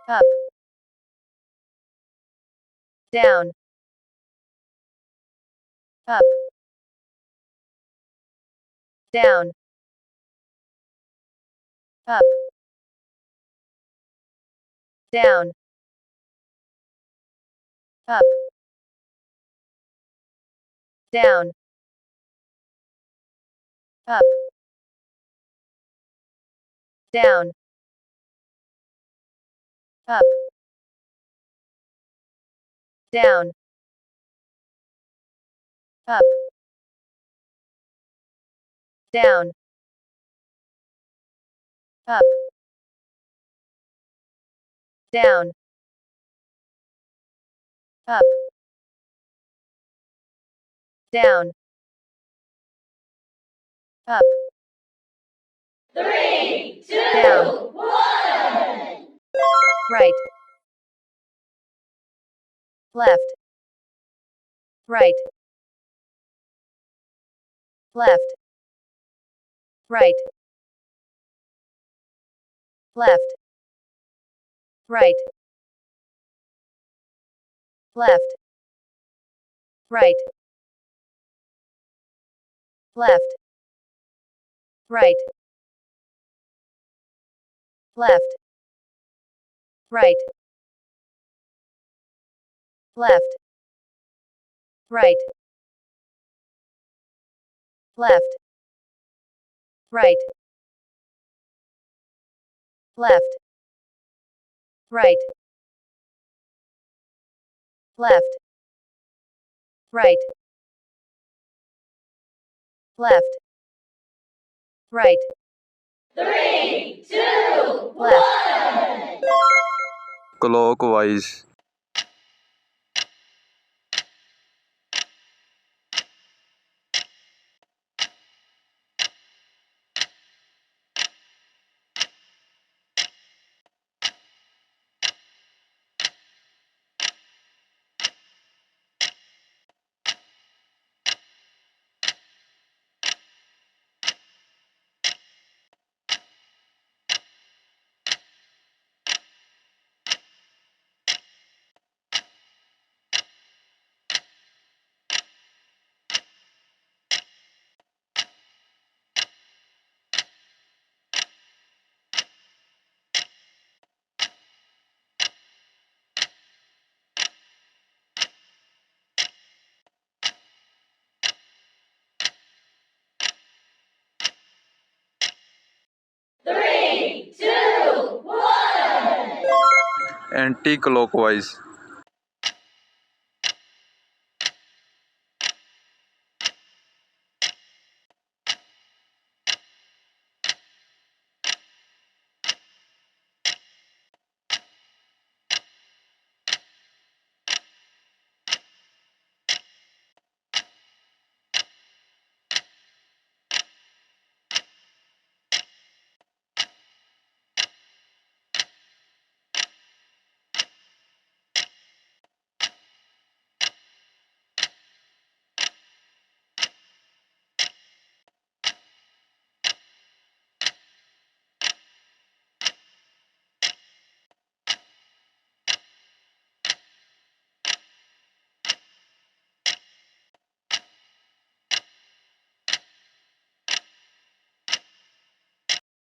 up, down, up, down, up, down, up, down, up, down, up, down, up, down, up, down, up, down, up, Three, down, two, one. right, left, right, left, right, left, right, left, right, left, right, left, right, left, right, left, right, left, right, left, right, left, right, Three, two, left, one. clockwise, Three, two, one. anti-clockwise,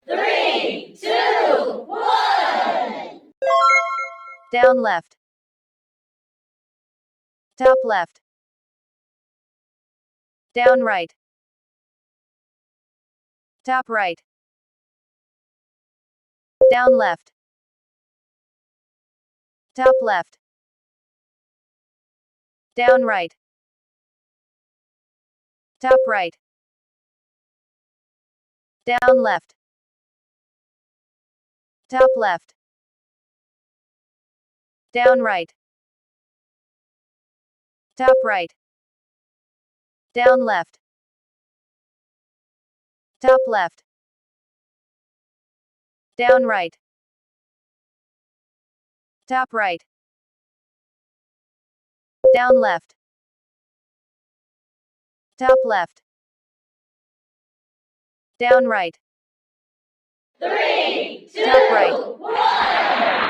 Three, two, one. down left, top left, down right, top right, down left, top left, down right, top right, down left, top left, down right, top right, down left, top left, down right, top right, down left, top left, down right, Three, top right. two, one.